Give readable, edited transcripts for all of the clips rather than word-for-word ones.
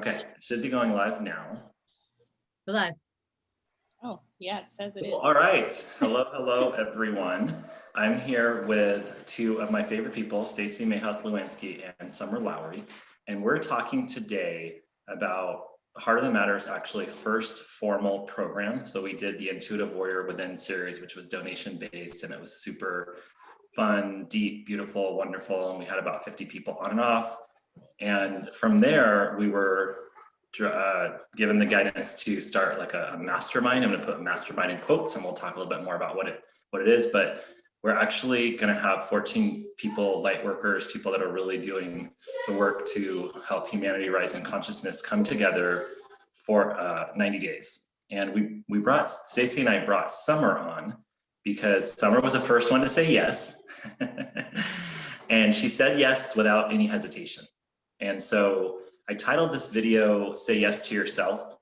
Okay, should be going live now. We're live. Oh, yeah, it says it Cool. is. All right. Hello, everyone. I'm here with two of my favorite people, Staci Mehas-Lewanski and Summer Lowery, and we're talking today about Heart of the Matter's actually first formal program. So we did the Intuitive Warrior Within series, which was donation-based, and it was super fun, deep, beautiful, wonderful, and we had about 50 people on and off. And from there, we were given the guidance to start like a mastermind. I'm going to put mastermind in quotes, and we'll talk a little bit more about what it is. But we're actually going to have 14 people, light workers, people that are really doing the work to help humanity rise in consciousness, come together for 90 days. And we brought, Staci and I brought Summer on because Summer was the first one to say yes. And she said yes without any hesitation. And so I titled this video, Say Yes to Yourself.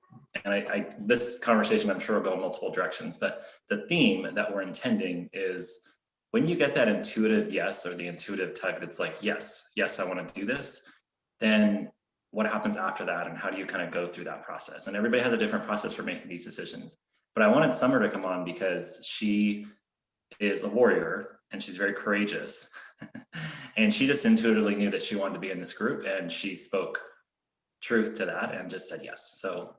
And this conversation, I'm sure will go in multiple directions, but the theme that we're intending is when you get that intuitive yes, or the intuitive tug that's like, yes, I want to do this, then what happens after that, and how do you kind of go through that process? And everybody has a different process for making these decisions. But I wanted Summer to come on because she is a warrior and she's very courageous. And she just intuitively knew that she wanted to be in this group, and she spoke truth to that and just said yes. So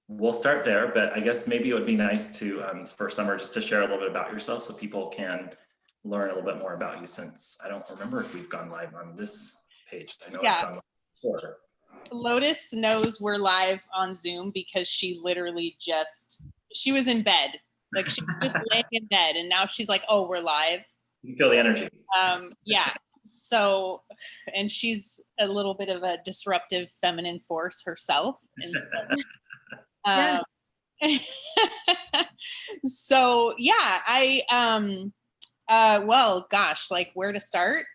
we'll start there, but I guess maybe it would be nice to, for Summer, just to share a little bit about yourself so people can learn a little bit more about you, since I don't remember if we've gone live on this page. I know it's gone live before. Lotus knows we're live on Zoom because she literally she was in bed. Like she was just laying in bed, and now she's like, oh, we're live. You feel the energy. Yeah. So, and she's a little bit of a disruptive feminine force herself. And so, so yeah, well, gosh, like where to start?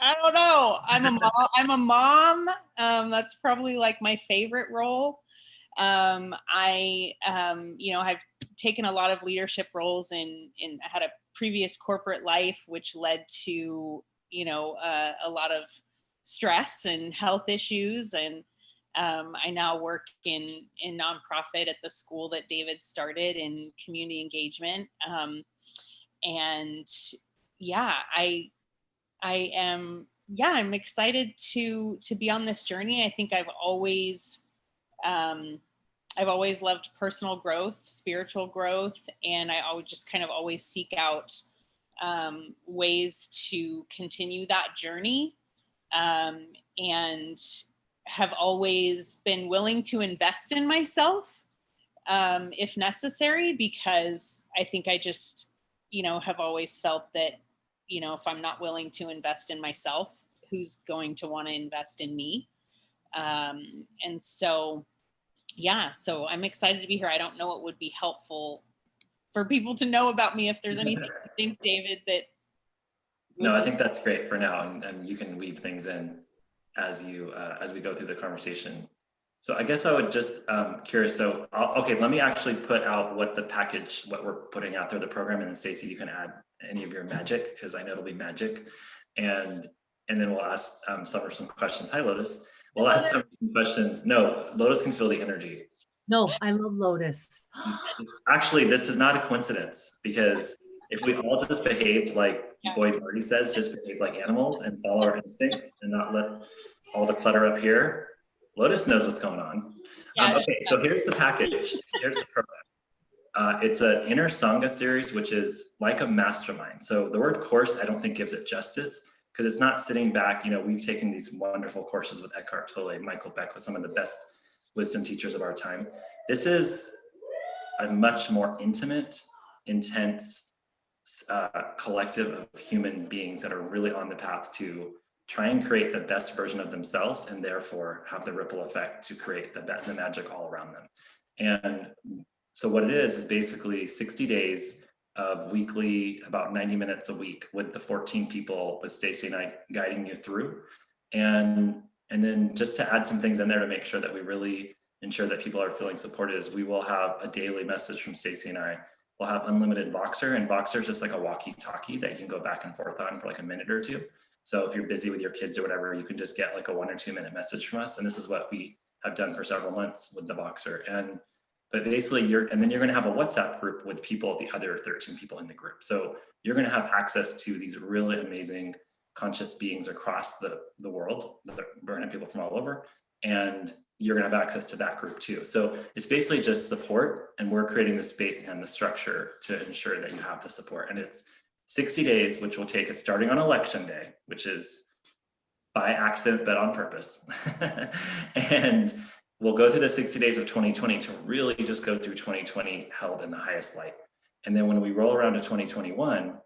I don't know. I'm a mom. That's probably like my favorite role. I've taken a lot of leadership roles I had a previous corporate life, which led to, a lot of stress and health issues. And I now work in nonprofit at the school that David started in community engagement. And yeah, I'm excited to be on this journey. I think I've always loved personal growth, spiritual growth, and I always just kind of always seek out ways to continue that journey, and have always been willing to invest in myself if necessary, because I think I just, have always felt that, if I'm not willing to invest in myself, who's going to want to invest in me? And so, yeah, so I'm excited to be here. I don't know what would be helpful for people to know about me, if there's anything you think, David, that... No, I think that's great for now, and you can weave things in as we go through the conversation. So I guess I would just curious. So okay, let me actually put out what we're putting out there, the program, and then Staci, you can add any of your magic, because I know it'll be magic, and then we'll ask Summer some questions. Hi, Lotus. We'll ask Summer some questions. No, Lotus can feel the energy. No, I love Lotus. Actually, this is not a coincidence, because if we all just behaved like Boyd Marty says, just behave like animals and follow our instincts and not let all the clutter up here, Lotus knows what's going on. Okay, so here's the package. Here's the program. It's an Inner Sangha Series, which is like a mastermind. So the word course, I don't think gives it justice, because it's not sitting back. We've taken these wonderful courses with Eckhart Tolle, Michael Beck, with some of the best wisdom teachers of our time. This is a much more intimate, intense collective of human beings that are really on the path to try and create the best version of themselves, and therefore have the ripple effect to create the magic all around them. And so what it is basically 60 days of weekly, about 90 minutes a week, with the 14 people, with Staci and I guiding you through. And then just to add some things in there to make sure that we really ensure that people are feeling supported, is we will have a daily message from Staci and I. We'll have unlimited Voxer, and Voxer is just like a walkie-talkie that you can go back and forth on for like a minute or two. So if you're busy with your kids or whatever, you can just get like a 1 or 2 minute message from us. And this is what we have done for several months with the Boxer. But basically and then you're going to have a WhatsApp group with people, the other 13 people in the group. So you're going to have access to these really amazing conscious beings across the world. We're going to have people from all over, and you're going to have access to that group too. So it's basically just support, and we're creating the space and the structure to ensure that you have the support. And it's 60 days, which will take it starting on election day, which is by accident, but on purpose. And we'll go through the 60 days of 2020 to really just go through 2020 held in the highest light. And then when we roll around to 2021,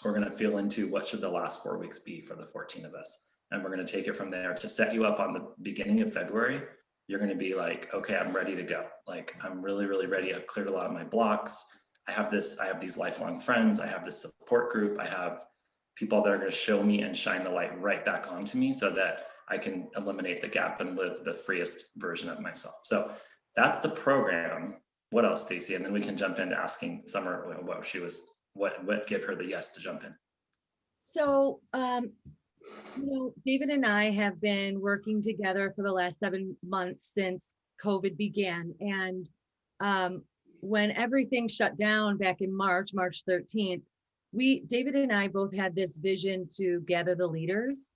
we're going to feel into what should the last 4 weeks be for the 14 of us. And we're going to take it from there to set you up on the beginning of February. You're going to be like, okay, I'm ready to go. Like, I'm really, really ready. I've cleared a lot of my blocks. I have these lifelong friends. I have this support group. I have people that are going to show me and shine the light right back onto me so that I can eliminate the gap and live the freest version of myself. So that's the program. What else, Staci? And then we can jump into asking Summer what gave her the yes to jump in. So, David and I have been working together for the last 7 months since COVID began. And when everything shut down back in March 13th, David and I both had this vision to gather the leaders.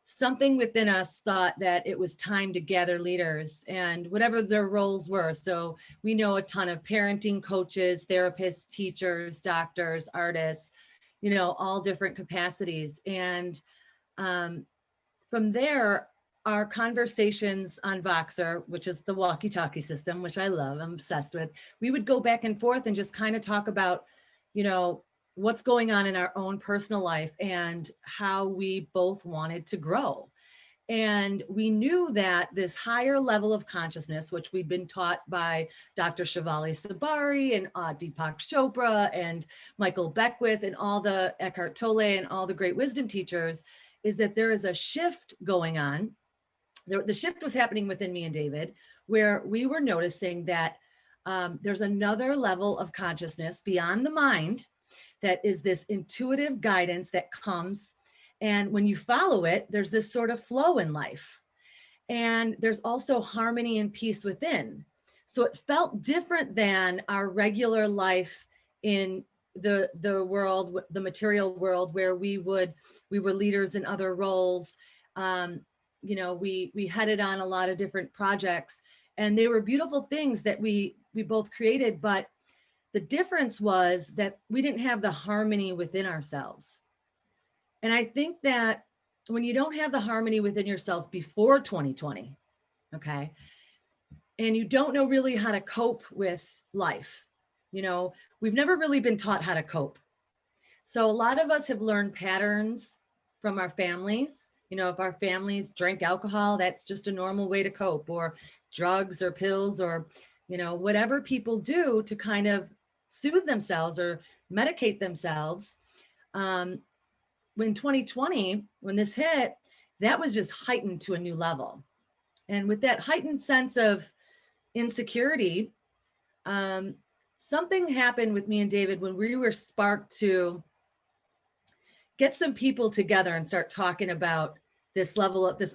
Something within us thought that it was time to gather leaders and whatever their roles were. So we know a ton of parenting coaches, therapists, teachers, doctors, artists, all different capacities. And from there, our conversations on Voxer, which is the walkie-talkie system, which I love, I'm obsessed with, we would go back and forth and just kind of talk about, what's going on in our own personal life and how we both wanted to grow. And we knew that this higher level of consciousness, which we'd been taught by Dr. Shivali Sabari and Deepak Chopra and Michael Beckwith and all the Eckhart Tolle and all the great wisdom teachers, is that there is a shift going on. The shift was happening within me and David, where we were noticing that there's another level of consciousness beyond the mind that is this intuitive guidance that comes. And when you follow it, there's this sort of flow in life. And there's also harmony and peace within. So it felt different than our regular life in the world, the material world, where we were leaders in other roles. We headed on a lot of different projects, and they were beautiful things that we both created, but the difference was that we didn't have the harmony within ourselves. And I think that when you don't have the harmony within yourselves before 2020, okay, and you don't know really how to cope with life, we've never really been taught how to cope. So a lot of us have learned patterns from our families. If our families drink alcohol, that's just a normal way to cope, or drugs or pills, or, whatever people do to kind of soothe themselves or medicate themselves. When 2020, when this hit, that was just heightened to a new level. And with that heightened sense of insecurity, something happened with me and David when we were sparked to get some people together and start talking about this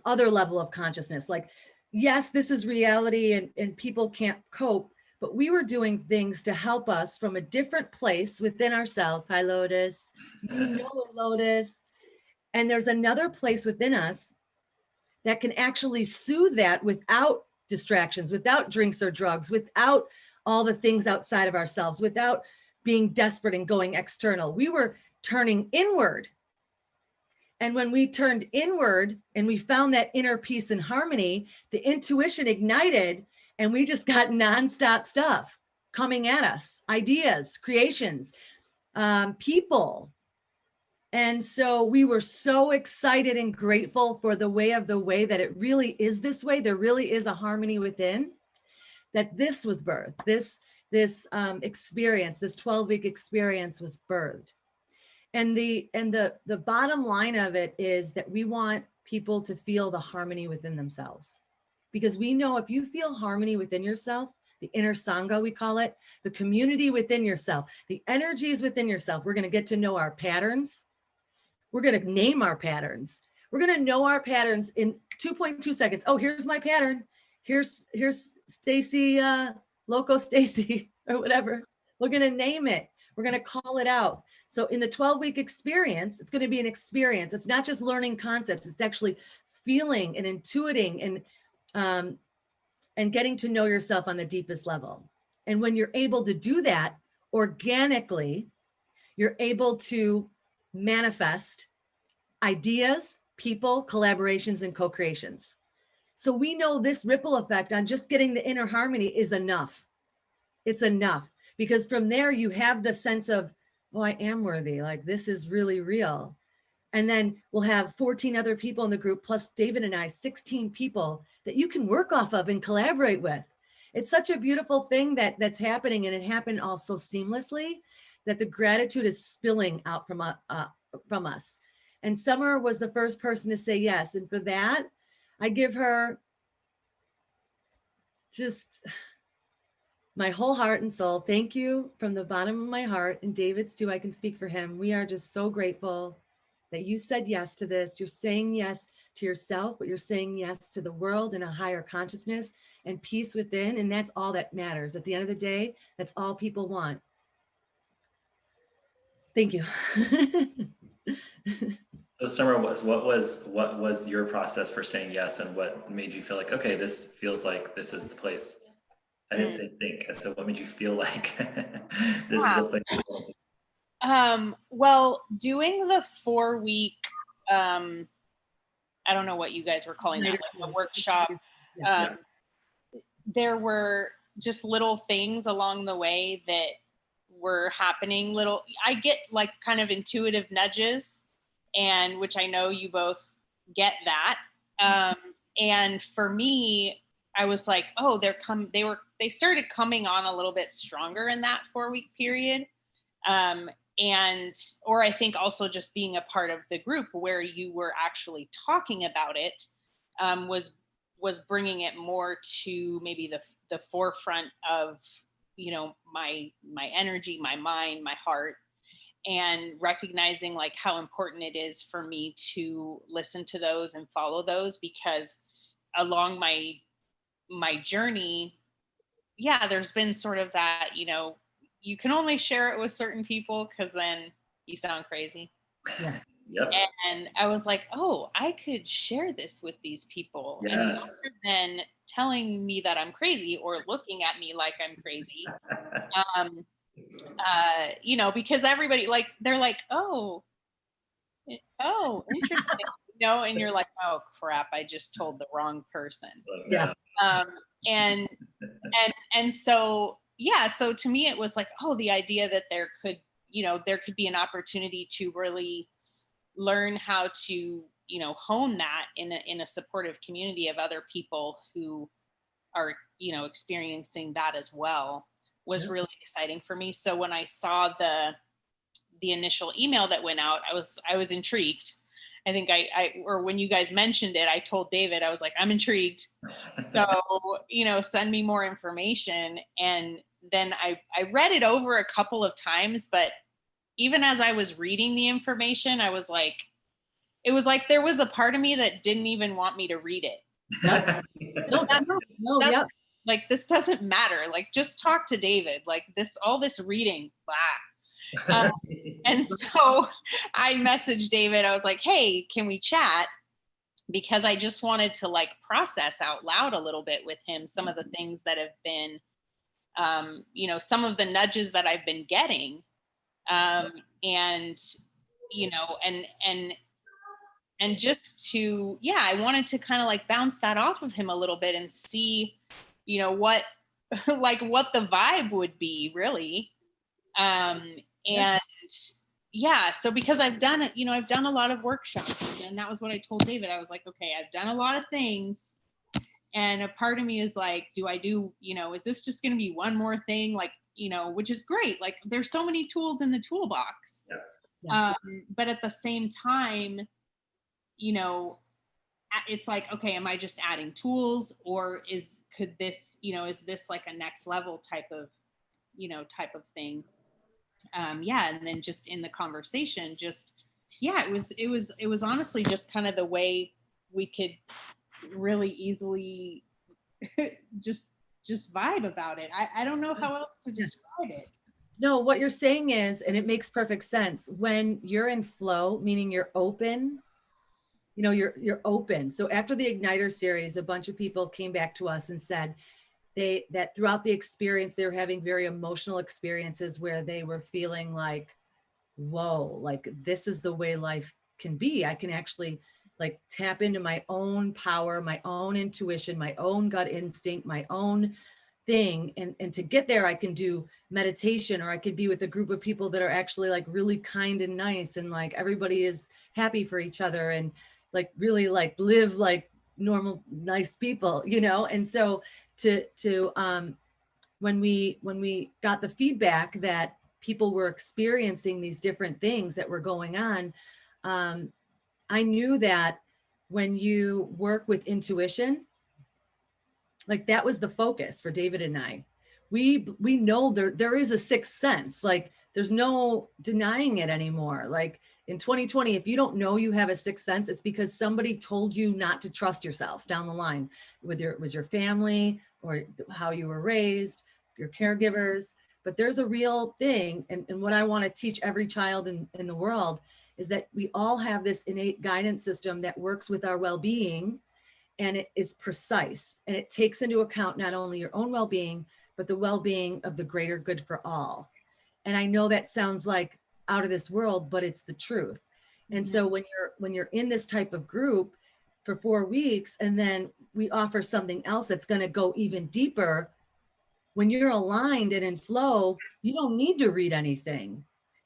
other level of consciousness. Like, yes, this is reality and people can't cope, but we were doing things to help us from a different place within ourselves. Hi, Lotus. Lotus. And there's another place within us that can actually soothe that without distractions, without drinks or drugs, without all the things outside of ourselves, without being desperate and going external. We were turning inward. And when we turned inward and we found that inner peace and harmony, the intuition ignited, and we just got nonstop stuff coming at us, ideas, creations, people. And so we were so excited and grateful for the way that it really is this way. There really is a harmony within, that this was birthed. This experience, this 12-week experience was birthed. And the bottom line of it is that we want people to feel the harmony within themselves. Because we know if you feel harmony within yourself, the inner Sangha, we call it, the community within yourself, the energies within yourself, we're going to get to know our patterns. We're going to name our patterns. We're going to know our patterns in 2.2 seconds. Oh, here's my pattern. here's Stacy, Loco Stacy or whatever. We're going to name it. We're going to call it out. So in the 12-week experience, it's going to be an experience. It's not just learning concepts. It's actually feeling and intuiting and getting to know yourself on the deepest level. And when you're able to do that organically, you're able to manifest ideas, people, collaborations, and co-creations. So we know this ripple effect on just getting the inner harmony is enough. It's enough, because from there you have the sense of, oh, I am worthy. Like, this is really real. And then we'll have 14 other people in the group, plus David and I, 16 people that you can work off of and collaborate with. It's such a beautiful thing that's happening, and it happened all so seamlessly that the gratitude is spilling out from us. And Summer was the first person to say yes. And for that, I give her just my whole heart and soul. Thank you from the bottom of my heart, and David's too. I can speak for him. We are just so grateful that you said yes to this. You're saying yes to yourself, but you're saying yes to the world and a higher consciousness and peace within. And that's all that matters. At the end of the day, that's all people want. Thank you. So Summer, what was your process for saying yes, and what made you feel like, okay, this feels like this is the place? I didn't say think. So what made you feel like this is the place you want to? Well, doing the 4-week, I don't know what you guys were calling that, like a workshop. There were just little things along the way that were happening. I get like kind of intuitive nudges, and which I know you both get that. And for me, I was like, oh, they started coming on a little bit stronger in that 4-week period. Or I think also just being a part of the group where you were actually talking about it, was bringing it more to maybe the forefront of, my energy, my mind, my heart, and recognizing like how important it is for me to listen to those and follow those, because along my journey, there's been sort of that, you can only share it with certain people because then you sound crazy. Yeah. Yep. And I was like, oh, I could share this with these people. Yes. And rather than telling me that I'm crazy or looking at me like I'm crazy, because everybody, like, they're like, oh, interesting, and you're like, oh crap, I just told the wrong person. Yeah. And so, so to me, it was like, oh, the idea that there could be an opportunity to really learn how to, hone that in a supportive community of other people who are, experiencing that as well, was really exciting for me. So when I saw the initial email that went out, I was intrigued. I think or when you guys mentioned it, I told David, I was like, I'm intrigued. So, send me more information. And then I read it over a couple of times, but even as I was reading the information, I was like, it was like there was a part of me that didn't even want me to read it. Yep. Like, this doesn't matter. Like, just talk to David. Like, all this reading, blah. And so I messaged David. I was like, hey, can we chat? Because I just wanted to like process out loud a little bit with him some of the things that have been, some of the nudges that I've been getting. And just to, I wanted to kind of like bounce that off of him a little bit and see, what the vibe would be really. So because I've done it, I've done a lot of workshops, and that was what I told David. I was like, okay, I've done a lot of things, and a part of me is like, is this just going to be one more thing? Like, which is great. Like, there's so many tools in the toolbox. Yeah. But at the same time, it's like, okay, am I just adding tools, or is this like a next level type of thing? And then just in the conversation, it was honestly just kind of the way we could really easily just vibe about it. I don't know how else to describe it. No, what you're saying is, and it makes perfect sense, when you're in flow, meaning you're open, you're open. So after the Igniter series, a bunch of people came back to us and said that throughout the experience, they were having very emotional experiences where they were feeling like, whoa, like this is the way life can be. I can actually like tap into my own power, my own intuition, my own gut instinct, my own thing. And to get there, I can do meditation, or I could be with a group of people that are actually like really kind and nice, and like everybody is happy for each other, and like really like live like normal, nice people, And so when we got the feedback that people were experiencing these different things that were going on, I knew that when you work with intuition, like that was the focus for David and I. We know there is a sixth sense. Like there's no denying it anymore. Like in 2020, if you don't know you have a sixth sense, it's because somebody told you not to trust yourself down the line, whether it was your family or how you were raised, your caregivers. But there's a real thing. And what I want to teach every child in the world is that we all have this innate guidance system that works with our well-being, and it is precise, and it takes into account not only your own well-being, but the well-being of the greater good for all. And I know that sounds like out of this world, but it's the truth. And so when you're in this type of group for 4 weeks, and then we offer something else that's going to go even deeper, when you're aligned and in flow, you don't need to read anything.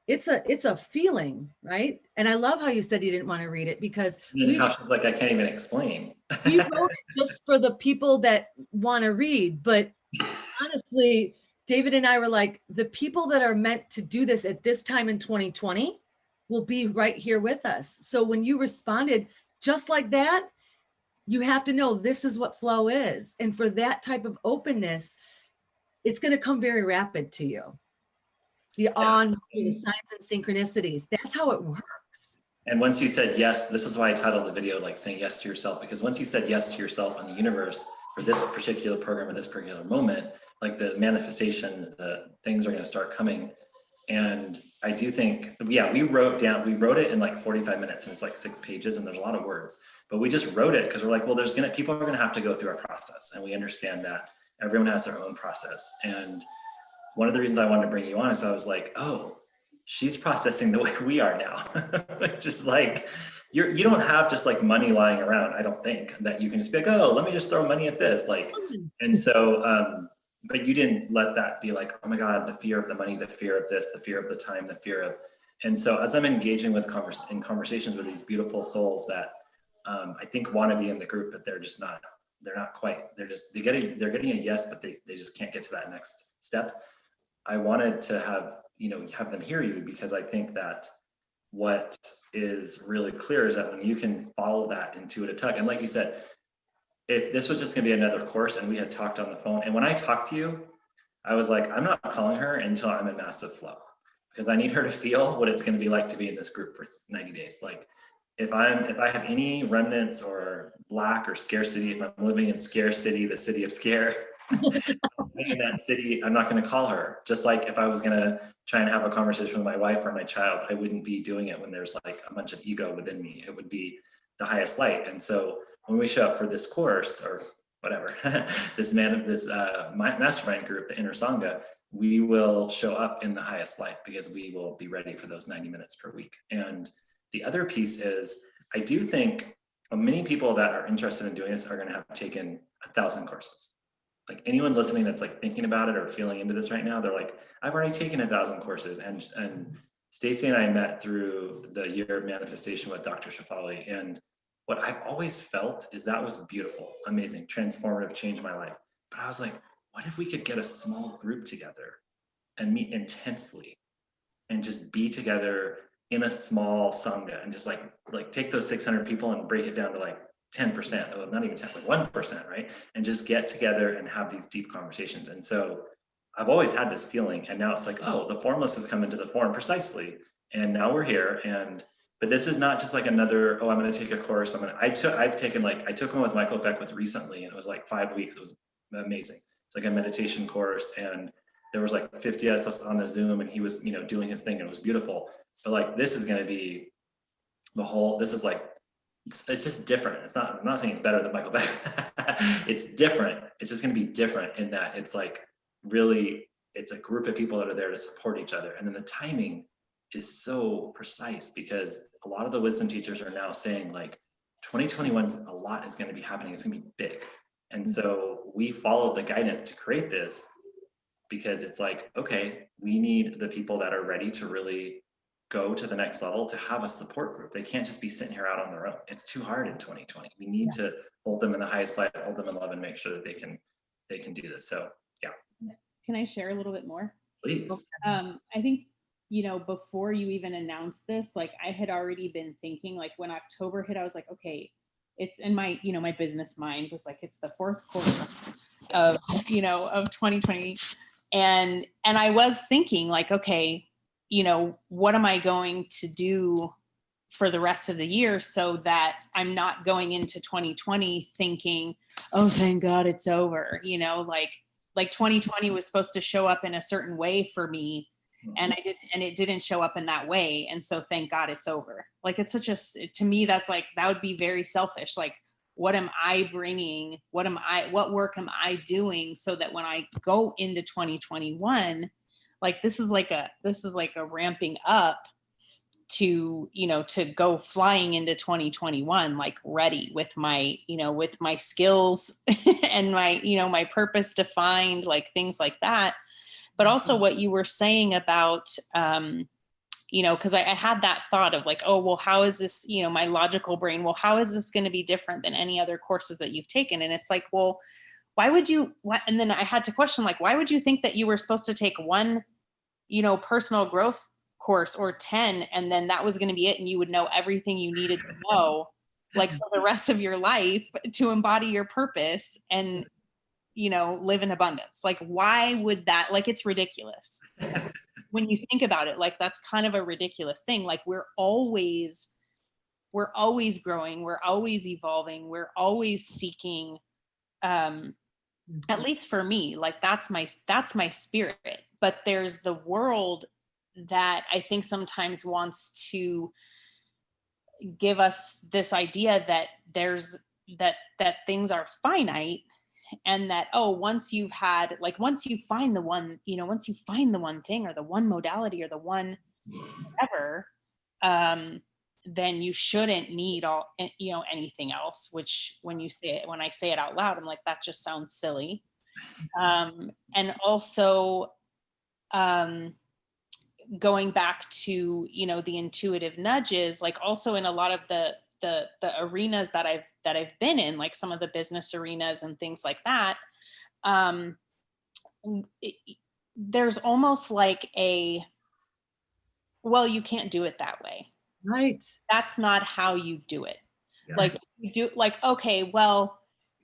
It's a feeling, right? And I love how you said you didn't want to read it, because How she's like, I can't even explain. we wrote it just for the people that want to read. But honestly, David and I were like, the people that are meant to do this at this time in 2020 will be right here with us. So when you responded just like that, you have to know this is what flow is. And for that type of openness, it's going to come very rapid to you. The signs and synchronicities, that's how it works. And once you said yes, this is why I titled the video like saying yes to yourself, because once you said yes to yourself and the universe for this particular program at this particular moment, like the manifestations, the things are going to start coming. And I do think, yeah, we wrote it in like 45 minutes, and it's like 6 pages, and there's a lot of words, but we just wrote it because we're like, well, people are going to have to go through our process, and we understand that everyone has their own process. And one of the reasons I wanted to bring you on is I was like, oh, she's processing the way we are now. Just like, you don't have just like money lying around. I don't think that you can just be like, oh, let me just throw money at this. Like, and so, but you didn't let that be like, oh my God, the fear of the money, the fear of this, the fear of the time, the fear of, and so as I'm engaging with conversations with these beautiful souls that I think want to be in the group, but they're not quite, they're getting a yes, but they just can't get to that next step. I wanted to have them hear you, because I think that what is really clear is that when you can follow that intuitive tug, and like you said, if this was just going to be another course and we had talked on the phone, and when I talked to you, I was like, I'm not calling her until I'm in massive flow, because I need her to feel what it's going to be like to be in this group for 90 days. Like if I have any remnants or lack or scarcity, if I'm living in scarcity, the city of scare, in that city, I'm not going to call her. Just like if I was going to try and have a conversation with my wife or my child, I wouldn't be doing it when there's like a bunch of ego within me. It would be the highest light. And so when we show up for this course or whatever, this mastermind group, the Inner Sangha, we will show up in the highest light, because we will be ready for those 90 minutes per week. And the other piece is, I do think many people that are interested in doing this are going to have taken 1,000 courses. Like anyone listening that's like thinking about it or feeling into this right now, they're like, I've already taken 1,000 courses. And Staci and I met through the year of manifestation with Dr. Shafali. And what I've always felt is that was beautiful, amazing, transformative, changed my life. But I was like, what if we could get a small group together and meet intensely and just be together in a small Sangha, and just like take those 600 people and break it down to like 10%, or not even 10, like 1%, right? And just get together and have these deep conversations. And so I've always had this feeling, and now it's like, oh, the formless has come into the form precisely. And now we're here. But this is not just like another, oh, I'm going to take a course. I took one with Michael Beckwith recently, and it was like 5 weeks. It was amazing. It's like a meditation course, and there was like 50 of us on the Zoom, and he was, you know, doing his thing, and it was beautiful. But like, this is going to be this is like, it's just different. It's not, I'm not saying it's better than Michael Beck. It's different. It's just going to be different in that it's like really, it's a group of people that are there to support each other. And then the timing is so precise, because a lot of the wisdom teachers are now saying like 2021's a lot is going to be happening. It's going to be big. And so we followed the guidance to create this, because it's like, okay, we need the people that are ready to really go to the next level to have a support group. They can't just be sitting here out on their own. It's too hard in 2020. We need to hold them in the highest light, hold them in love, and make sure that they can do this. So yeah. Can I share a little bit more? Please. I think, you know, before you even announced this, like I had already been thinking, like when October hit, I was like, okay, it's in my, you know, my business mind was like, it's the fourth quarter of, you know, of 2020. And I was thinking like, okay, you know, what am I going to do for the rest of the year so that I'm not going into 2020 thinking, oh, thank God it's over. You know, like 2020 was supposed to show up in a certain way for me, and it didn't show up in that way. And so thank God it's over. Like, it's such a, to me, that's like, that would be very selfish. Like, what am I bringing? What work am I doing so that when I go into 2021, like, this is like a ramping up to, you know, to go flying into 2021, like ready with my, you know, with my skills and my, you know, my purpose defined, like things like that. But also what you were saying about, you know, because I had that thought of like, oh, well, how is this, you know, my logical brain, well, how is this going to be different than any other courses that you've taken? And it's like, well, why would you, and then I had to question, like, why would you think that you were supposed to take one, you know, personal growth course or 10, and then that was going to be it, and you would know everything you needed to know, like for the rest of your life to embody your purpose and, you know, live in abundance? Like, why would that, like, it's ridiculous. When you think about it, like, that's kind of a ridiculous thing. Like, we're always growing, we're always evolving, we're always seeking, at least for me, like that's my spirit. But there's the world that I think sometimes wants to give us this idea that there's that things are finite, and that, oh, once you find the one, you know, once you find the one thing or the one modality or the one whatever, then you shouldn't need all, you know, anything else, which when I say it out loud, I'm like, that just sounds silly. And also, going back to, you know, the intuitive nudges, like also in a lot of the arenas that I've been in, like some of the business arenas and things like that, there's almost like well, you can't do it that way. Right. That's not how you do it. Yes. Like, you do, like, okay, well,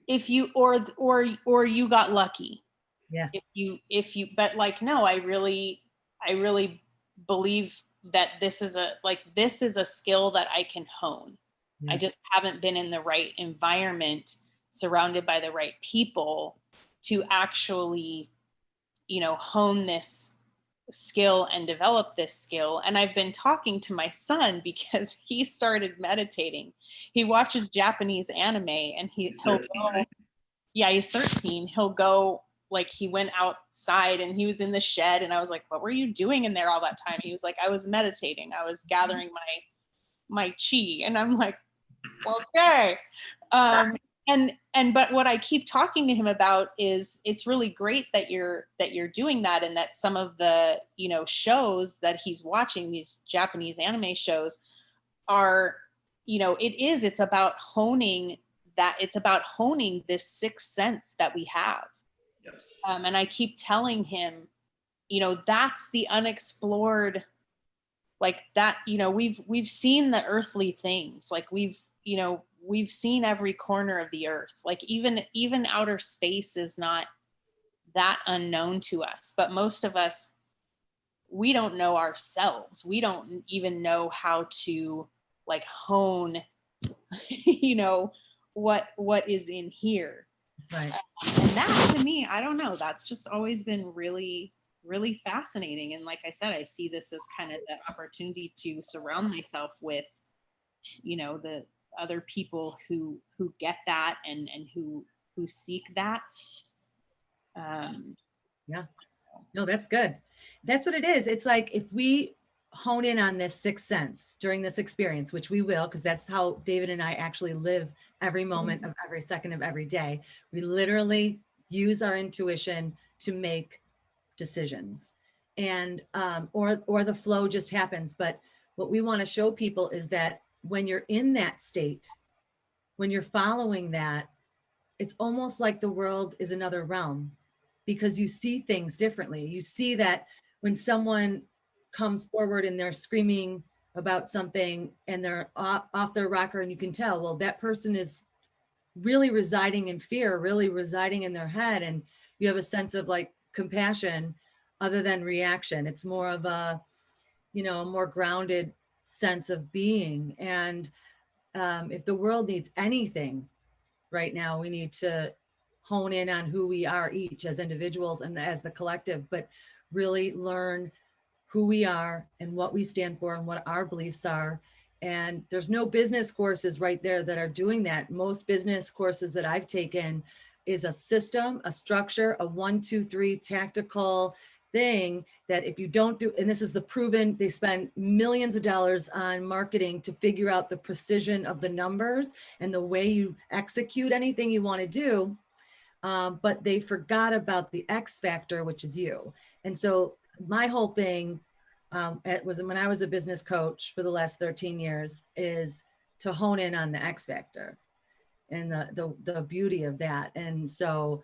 if you, or you got lucky. Yeah. If you, but like, no, I really believe that this is a skill that I can hone. Yes. I just haven't been in the right environment, surrounded by the right people to actually, you know, hone this skill and develop this skill. And I've been talking to my son because he started meditating. He watches Japanese anime, and he'll 13, go, right? yeah, he's 13. He'll go, like, he went outside and he was in the shed, and I was like, what were you doing in there all that time? He was like, I was meditating. I was gathering my chi. And I'm like, okay. But what I keep talking to him about is, it's really great that you're doing that, and that some of the, you know, shows that he's watching, these Japanese anime shows, are, you know, it's about honing this sixth sense that we have. Yes. And I keep telling him, you know, that's the unexplored, like that, you know, we've seen the earthly things, like we've seen every corner of the earth, like even outer space is not that unknown to us. But most of us, we don't know ourselves. We don't even know how to, like, hone, you know, what is in here. Right. And that to me, I don't know, that's just always been really, really fascinating. And like I said, I see this as kind of the opportunity to surround myself with, you know, the other people who get that and who seek that. Yeah. No, that's good. That's what it is. It's like if we hone in on this sixth sense during this experience, which we will, because that's how David and I actually live every moment of every second of every day. We literally use our intuition to make decisions, and or the flow just happens. But what we want to show people is that when you're in that state, when you're following that, it's almost like the world is another realm, because you see things differently. You see that when someone comes forward and they're screaming about something and they're off their rocker, and you can tell, well, that person is really residing in fear, really residing in their head. And you have a sense of like compassion other than reaction. It's more of a, you know, a more grounded sense of being. And if the world needs anything right now, we need to hone in on who we are each as individuals and as the collective, but really learn who we are and what we stand for and what our beliefs are. And there's no business courses right there that are doing that. Most business courses that I've taken is a system, a structure, a 1, 2, 3 tactical thing that if you don't do, and this is the proven, they spend millions of dollars on marketing to figure out the precision of the numbers and the way you execute anything you want to do. But they forgot about the X factor, which is you. And so my whole thing it was when I was a business coach for the last 13 years is to hone in on the X factor and the beauty of that. And so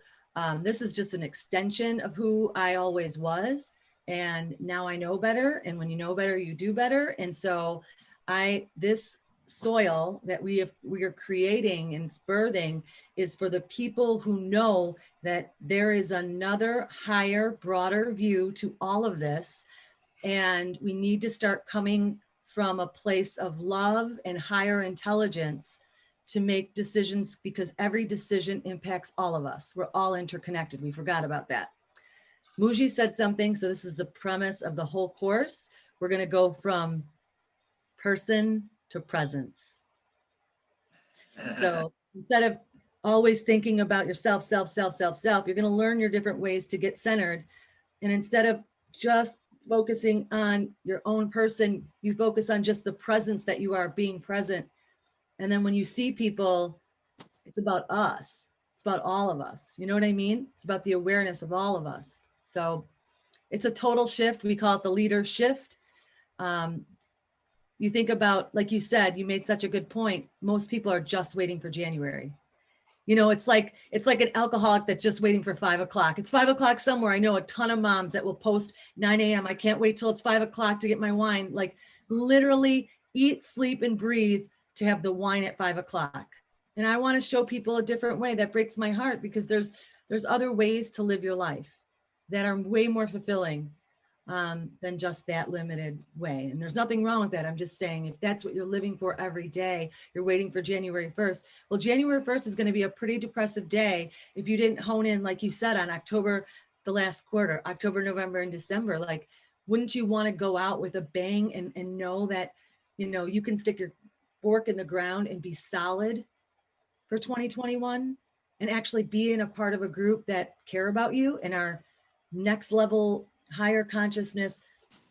this is just an extension of who I always was. And now I know better. And when you know better, you do better. And so this soil that we are creating and birthing is for the people who know that there is another higher, broader view to all of this. And we need to start coming from a place of love and higher intelligence to make decisions, because every decision impacts all of us. We're all interconnected. We forgot about that. Muji said something. So this is the premise of the whole course. We're going to go from person to presence. So instead of always thinking about yourself, self, you're going to learn your different ways to get centered. And instead of just focusing on your own person, you focus on just the presence that you are being present. And then when you see people, it's about us. It's about all of us. You know what I mean? It's about the awareness of all of us. So it's a total shift. We call it the leader shift. You think about, like you said, you made such a good point. Most people are just waiting for January. You know, it's like an alcoholic that's just waiting for 5 o'clock. It's 5 o'clock somewhere. I know a ton of moms that will post 9 a.m. I can't wait till it's 5 o'clock to get my wine. Like literally eat, sleep, and breathe to have the wine at 5 o'clock. And I want to show people a different way. That breaks my heart, because there's other ways to live your life that are way more fulfilling than just that limited way. And there's nothing wrong with that. I'm just saying, if that's what you're living for every day, you're waiting for January 1st. Well, January 1st is going to be a pretty depressive day if you didn't hone in, like you said, on October, the last quarter, October, November, and December. Like, wouldn't you want to go out with a bang and know that, you know, you can stick your fork in the ground and be solid for 2021 and actually be in a part of a group that care about you and are next level, higher consciousness,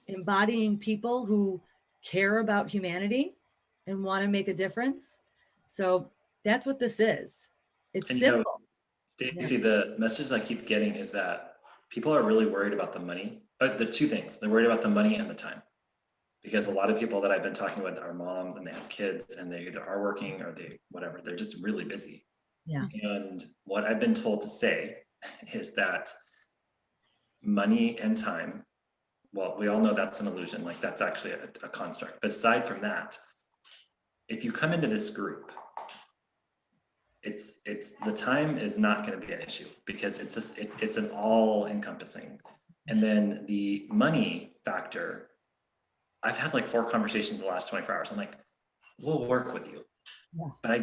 embodying people who care about humanity and want to make a difference. So that's what this is. It's And simple. Stacy, the message I keep getting is that people are really worried about the money. The two things, they're worried about the money and the time. Because a lot of people that I've been talking with are moms and they have kids and they either are working or they're just really busy. Yeah. And what I've been told to say is that money and time, well, we all know that's an illusion, like that's actually a construct. But aside from that, if you come into this group, it's the time is not going to be an issue, because it's an all encompassing. And then the money factor, I've had like 4 conversations in the last 24 hours. I'm like, we'll work with you. But I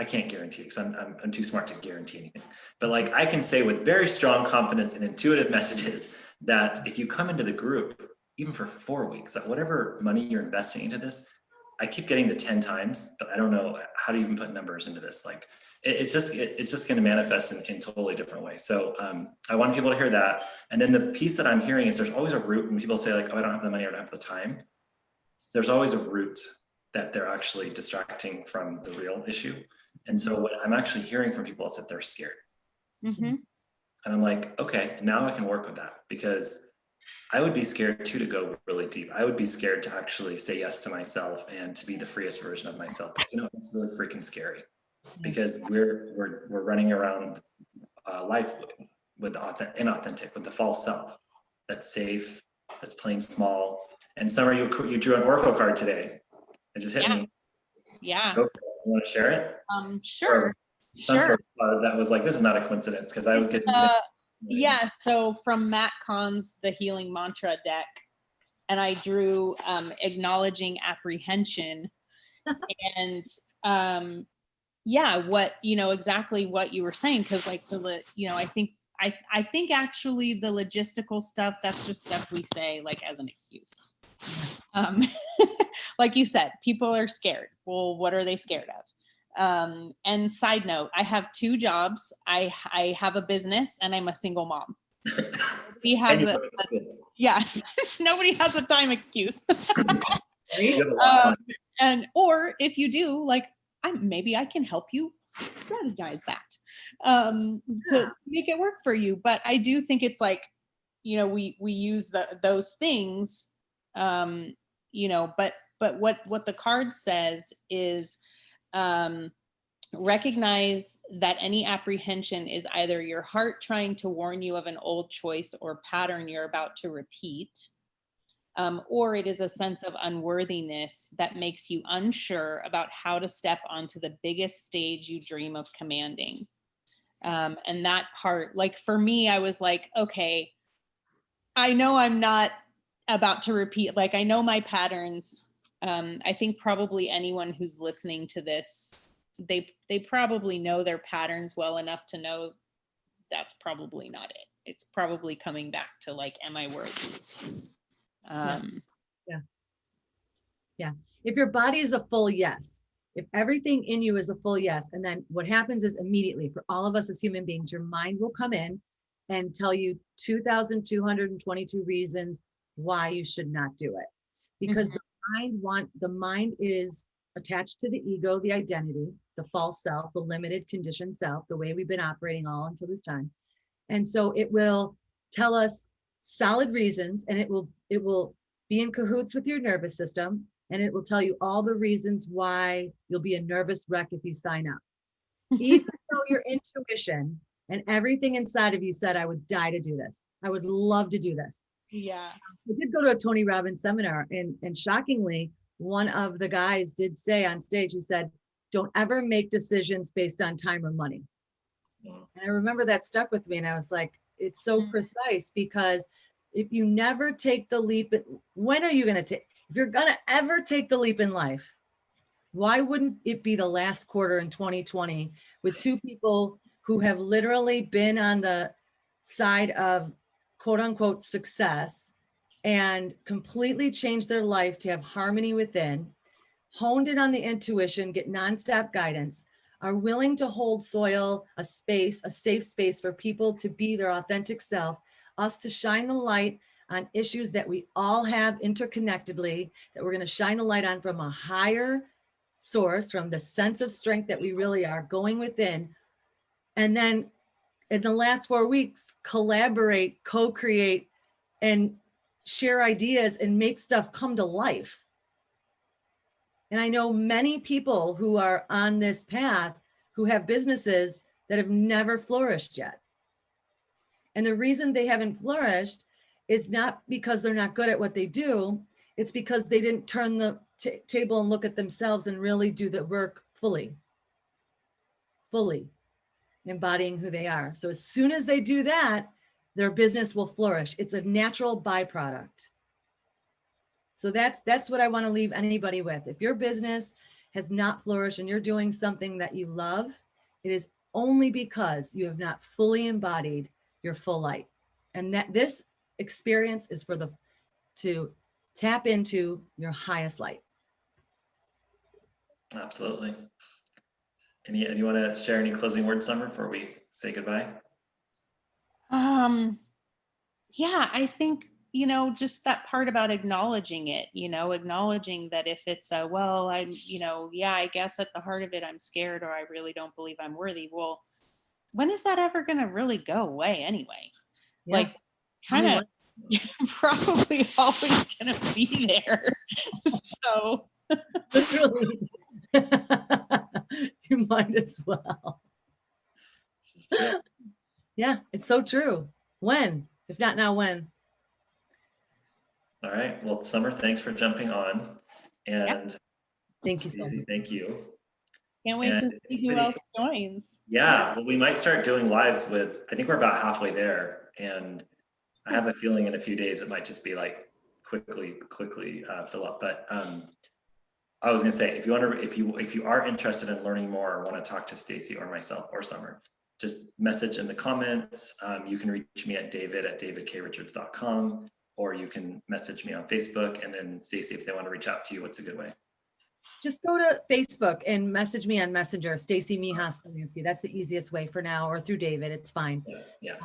can't guarantee because I'm too smart to guarantee anything. But like I can say with very strong confidence and intuitive messages that if you come into the group, even for 4 weeks, whatever money you're investing into this, I keep getting the 10 times, but I don't know how to even put numbers into this. Like it's just going to manifest in totally different ways. So I want people to hear that. And then the piece that I'm hearing is there's always a root when people say like, oh, I don't have the money or I don't have the time. There's always a root that they're actually distracting from the real issue. And so what I'm actually hearing from people is that they're scared. Mm-hmm. And I'm like, okay, now I can work with that because I would be scared too to go really deep. I would be scared to actually say yes to myself and to be the freest version of myself. Because, you know, it's really freaking scary because we're running around life with the inauthentic, with the false self that's safe, that's playing small. And Summer, you drew an oracle card today. It just hit me. Yeah. Go for it. You want to share it? Sure. Some Sure. sort of that was like, this is not a coincidence because I was getting Yeah, so from Matt Kahn's The Healing Mantra deck, and I drew acknowledging apprehension and yeah, what, you know, exactly what you were saying, because like you know, I think actually the logistical stuff, that's just stuff we say like as an excuse. Like you said, people are scared. Well, what are they scared of? And side note, I have 2 jobs. I have a business and I'm a single mom. Nobody has yeah, nobody has a time excuse. And or if you do, like maybe I can help you strategize that to make it work for you. But I do think it's like, you know, we use those things, you know, but what the card says is recognize that any apprehension is either your heart trying to warn you of an old choice or pattern you're about to repeat, or it is a sense of unworthiness that makes you unsure about how to step onto the biggest stage you dream of commanding. And that part, like for me, I was like, okay, I know I'm not about to repeat, like I know my patterns. I think probably anyone who's listening to this, they probably know their patterns well enough to know that's probably not it. It's probably coming back to like, am I worthy? Yeah. If your body is a full yes, if everything in you is a full yes, and then what happens is immediately for all of us as human beings, your mind will come in and tell you 2,222 reasons why you should not do it. Because the mind is attached to the ego, the identity, the false self, the limited conditioned self, the way we've been operating all until this time. And so it will tell us solid reasons, and it will be in cahoots with your nervous system, and it will tell you all the reasons why you'll be a nervous wreck if you sign up. Even though your intuition and everything inside of you said, I would die to do this. I would love to do this. Yeah. I did go to a Tony Robbins seminar, and shockingly, one of the guys did say on stage, he said, don't ever make decisions based on time or money. And I remember that stuck with me, and I was like, it's so precise, because if you never take the leap, when are you going to take, if you're going to ever take the leap in life, why wouldn't it be the last quarter in 2020 with 2 people who have literally been on the side of quote unquote success and completely changed their life to have harmony within, honed in on the intuition, get nonstop guidance, are willing to hold soil, a space, a safe space for people to be their authentic self, us to shine the light on issues that we all have interconnectedly, that we're going to shine the light on from a higher source, from the sense of strength that we really are going within. And then in the last 4 weeks, collaborate, co-create, and share ideas and make stuff come to life. And I know many people who are on this path who have businesses that have never flourished yet. And the reason they haven't flourished is not because they're not good at what they do. It's because they didn't turn the table and look at themselves and really do the work fully embodying who they are. So as soon as they do that, their business will flourish. It's a natural byproduct. So that's what I want to leave anybody with. If your business has not flourished and you're doing something that you love, it is only because you have not fully embodied your full light. And that this experience is for to tap into your highest light. Absolutely. And you want to share any closing words, Summer, before we say goodbye? Yeah, I think, just that part about acknowledging it, acknowledging that if it's well, I'm, yeah, I guess at the heart of it, I'm scared or I really don't believe I'm worthy. Well, when is that ever going to really go away anyway? Yeah. Like, Tell me kind of probably always going to be there. So, Literally. You might as well. Yeah, it's so true. When? If not now, when? All right. Well, Summer, thanks for jumping on. And Thank you so Staci, much. thank you. can't wait And to see who else joins. yeah, well, we might start doing lives with, I think we're about halfway there. And I have a feeling in a few days it might just be like quickly fill up. But I was gonna say, if you are interested in learning more or want to talk to Staci or myself or Summer, just message in the comments. You can reach me at david@davidkrichards.com, or you can message me on Facebook. And then Staci, if they want to reach out to you, what's a good way? Just go to Facebook and message me on Messenger, Staci Mehas-Lewanski. That's the easiest way for now, or through David. It's fine. Yeah.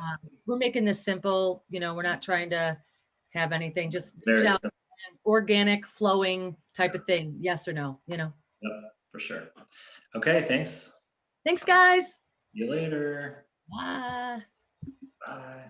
We're making this simple. We're not trying to have anything. Just reach Very out, simple. organic, flowing type of thing. Yes or no, Yep, for sure. Okay, thanks. Thanks, guys. See you later. Bye. Bye.